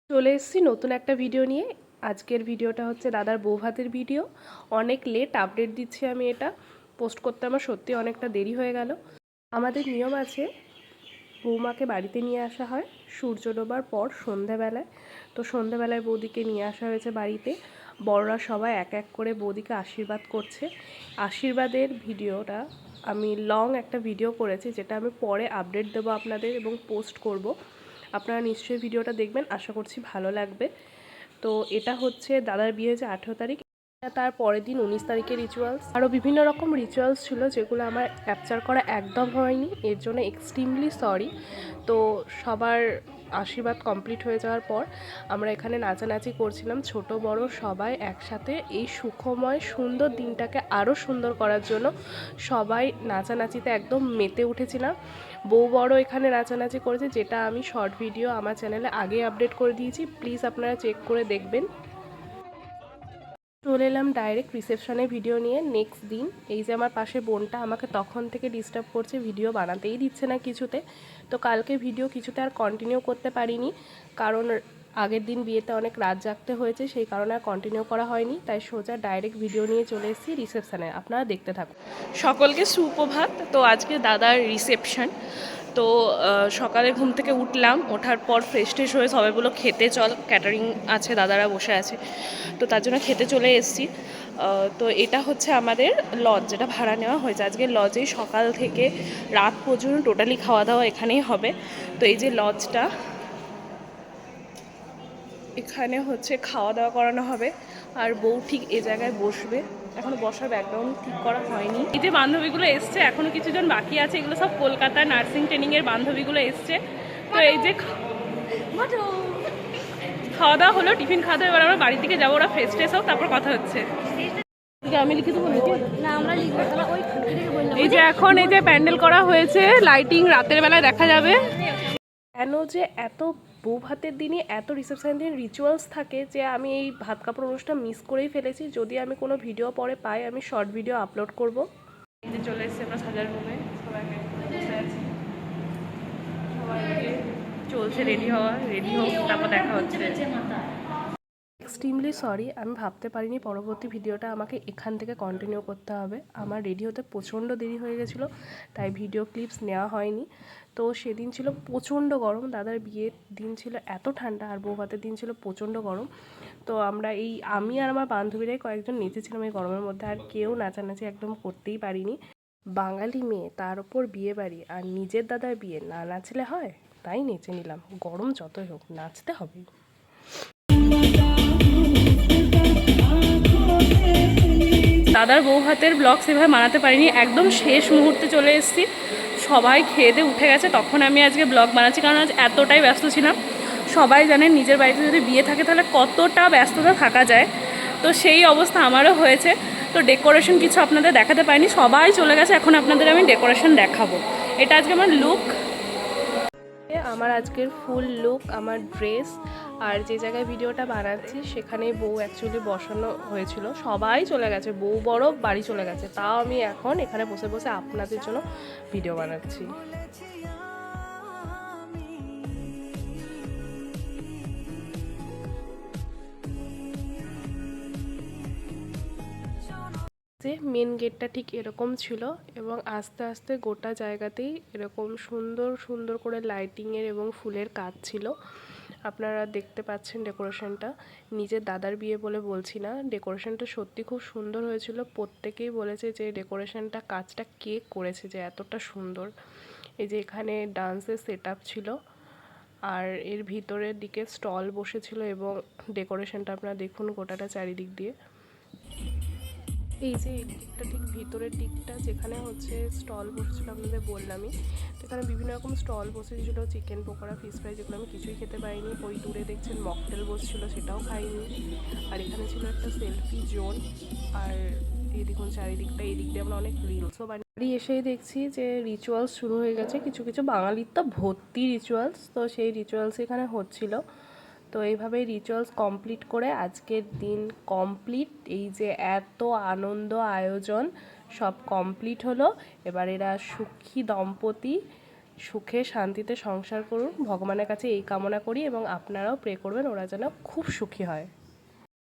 চলে এসেছি নতুন একটা ভিডিও নিয়ে। আজকের ভিডিওটা হচ্ছে দাদার বৌভাতের ভিডিও। অনেক লেট আপডেট দিচ্ছি আমি, এটা পোস্ট করতে আমার সত্যি অনেকটা দেরি হয়ে গেল। আমাদের নিয়ম আছে, বৌমাকে বাড়িতে নিয়ে আসা হয় সূর্য ডোবার পর সন্ধ্যাবেলায়। তো সন্ধ্যাবেলায় বৌদিকে নিয়ে আসা হয়েছে বাড়িতে। বড়রা সবাই এক এক করে বৌদিকে আশীর্বাদ করছে। আশীর্বাদের ভিডিওটা আমি লং একটা ভিডিও করেছি, যেটা আমি পরে আপডেট দেবো আপনাদের এবং পোস্ট করব। আপনারা নিশ্চয়ই ভিডিওটা দেখবেন, আশা করছি ভালো লাগবে। তো এটা হচ্ছে দাদার বিয়ে হয়েছে 18 তারিখ, তার পরের দিন 19 তারিখের রিচুয়ালস। আরও বিভিন্ন রকম রিচুয়ালস ছিল যেগুলো আমার ক্যাপচার করা একদম হয়নি, এর জন্য এক্সট্রিমলি সরি। তো সবার আশীর্বাদ কমপ্লিট হয়ে যাওয়ার পর আমরা এখানে নাচানাচি করছিলাম, ছোট বড় সবাই একসাথে। এই সুখময় সুন্দর দিনটাকে আরও সুন্দর করার জন্য সবাই নাচানাচিতে একদম মেতে উঠেছিলাম। বউ বড় এখানে নাচানাচি করেছে, যেটা আমি শর্ট ভিডিও আমার চ্যানেলে আগে আপডেট করে দিয়েছি, প্লিজ আপনারা চেক করে দেখবেন। চলে এলাম ডাইরেক্ট রিসেপশনের ভিডিও নিয়ে। নেক্সট দিন এই যে আমার পাশে বোনটা আমাকে তখন থেকে ডিস্টার্ব করছে, ভিডিও বানাতেই দিচ্ছে না কিছুতে। তো কালকে ভিডিও কিছুতে আর কন্টিনিউ করতে পারিনি, কারণ আগের দিন বিয়েতে অনেক রাত জাগতে হয়েছে, সেই কারণে আর কন্টিনিউ করা হয়নি। তাই সোজা ডাইরেক্ট ভিডিও নিয়ে চলে এসেছি রিসেপশানে, আপনারা দেখতে থাকুন। সকলকে সুপ্রভাত। তো আজকে দাদার রিসেপশন। তো সকালে ঘুম থেকে উঠলাম, ওঠার পর ফ্রেশ ট্রেশ হয়ে সবাই বললো খেতে চল, ক্যাটারিং আছে, দাদারা বসে আছে, তো তার জন্য খেতে চলে এসেছি। তো এটা হচ্ছে আমাদের লজ, যেটা ভাড়া নেওয়া হয়েছে। আজকে লজেই সকাল থেকে রাত পর্যন্ত টোটালি খাওয়া দাওয়া এখানেই হবে। তো এই যে লজটা, এখানে হচ্ছে খাওয়া দাওয়া করানো হবে, আর বউ ঠিক এই জায়গায় বসবে। এখনো বসার ব্যাকগ্রাউন্ড ঠিক করা হয়নি। এই যে বান্ধবীগুলো এসছে, এখনো কিছুজন বাকি আছে, এগুলো সব কলকাতার নার্সিং ট্রেনিংয়ের বান্ধবীগুলো এসছে। তো এই যে খাওয়া দাওয়া হলো, টিফিন খাওয়া দাওয়া, এবার আমরা বাড়ির দিকে যাবো, ওরা ফ্রেশ ট্রেশ হোক, তারপর কথা হচ্ছে। আমি লিখে দেবো এই যে এখন এই যে প্যান্ডেল করা হয়েছে, লাইটিং রাতের বেলায় দেখা যাবে। কেন যে এত বউ ভাতের দিনই এত রিসেপশনের দিন রিচুয়ালস থাকে, যে আমি এই ভাত কাপড় অনুষ্ঠান মিস করেই ফেলেছি। যদি আমি কোনো ভিডিও পরে পাই, আমি শর্ট ভিডিও আপলোড করব। এই যে চলে এসেছি আমরা সাজার রুমে, সবাই বসে আছি, সবাই চলছে রেডি হওয়া, রেডি হোক, তারপর দেখা হচ্ছে। এক্সট্রিমলি সরি, আমি ভাবতে পারিনি পরবর্তী ভিডিওটা আমাকে এখান থেকে কন্টিনিউ করতে হবে। আমার রেডি হতে প্রচণ্ড দেরি হয়ে গেছিলো, তাই ভিডিও ক্লিপস নেওয়া হয়নি। তো সেদিন ছিল প্রচণ্ড গরম, দাদার বিয়ের দিন ছিল এত ঠান্ডা, আর বৌভাতের দিন ছিল প্রচণ্ড গরম। তো আমি আর আমার বান্ধবীরাই কয়েকজন নেচেছিলাম এই গরমের মধ্যে, আর কেউ নাচানাচি একদম করতেই পারিনি। বাঙালি মেয়ে, তার ওপর বিয়ে বাড়ি, আর নিজের দাদার বিয়ে, না নাচলে হয়? তাই নেচে নিলাম, গরম যতই হোক নাচতে হবে। দাদার বউ হাতের ব্লগ সেভাবে বানাতে পারিনি, একদম শেষ মুহূর্তে চলে এসেছি, সবাই খেয়ে দিয়ে উঠে গেছে, তখন আমি আজকে ব্লগ বানাচ্ছি, কারণ আজ এতটাই ব্যস্ত ছিলাম। সবাই জানেন নিজের বাড়িতে যদি বিয়ে থাকে তাহলে কতটা ব্যস্ততা থাকা যায়, তো সেই অবস্থা আমারও হয়েছে। তো ডেকোরেশন কিছু আপনাদের দেখাতে পারিনি, সবাই চলে গেছে, এখন আপনাদের আমি ডেকোরেশন দেখাবো। এটা আজকে আমার লুক, আমার আজকের ফুল লুক, আমার ড্রেস, আর যে জায়গায় ভিডিওটা বানাচ্ছি সেখানেই বউ অ্যাকচুয়ালি বসানো হয়েছিল। সবাই চলে গেছে, বউ বড় বাড়ি চলে গেছে, তাও আমি এখন এখানে বসে বসে আপনাদের জন্য ভিডিও বানাচ্ছি। যে মেন গেটটা ঠিক এরকম ছিল, এবং আস্তে আস্তে গোটা জায়গাতেই এরকম সুন্দর সুন্দর করে লাইটিংয়ের এবং ফুলের কাজ ছিল। আপনারা দেখতে পাচ্ছেন ডেকোরেশনটা, নিজের দাদার বিয়ে বলে বলছি না, ডেকোরেশনটা সত্যি খুব সুন্দর হয়েছিল। প্রত্যেকেই বলেছে যে ডেকোরেশনটা কাজটা কে করেছে, যে এতটা সুন্দর। এই যে এখানে ডান্সের সেট আপ ছিল, আর এর ভিতরের দিকে স্টল বসেছিল, এবং ডেকোরেশনটা আপনারা দেখুন গোটাটা চারিদিক দিয়ে। এই যে এই দিকটা ঠিক ভিতরের দিকটা, যেখানে হচ্ছে স্টল বসেছিল আপনাদের বললামই, তো এখানে বিভিন্ন রকম স্টল বসেছিল, চিকেন পকোড়া, ফিশ ফ্রাই, যেগুলো আমি কিছুই খেতে পাইনি। ওই দূরে দেখছেন মকটেল বসছিল, সেটাও খাইনি। আর এখানে ছিল একটা সেলফি জোন, আর এই দেখুন চারিদিকটা, এই দিক দিয়ে আমরা অনেক রিলসও বাড়ি এসেই দেখছি যে রিচুয়ালস শুরু হয়ে গেছে, কিছু কিছু বাঙালির তো ভর্তি রিচুয়ালস, তো সেই রিচুয়ালস এখানে হচ্ছিল। তো এইভাবেই রিচুয়ালস কমপ্লিট করে আজকের দিন কমপ্লিট। এই যে এত আনন্দ আয়োজন সব কমপ্লিট হলো, এবার এরা সুখী দম্পতি সুখে শান্তিতে সংসার করুন, ভগবানের কাছে এই কামনা করি, এবং আপনারাও প্রে করবেন ওরা যেন খুব সুখী হয়।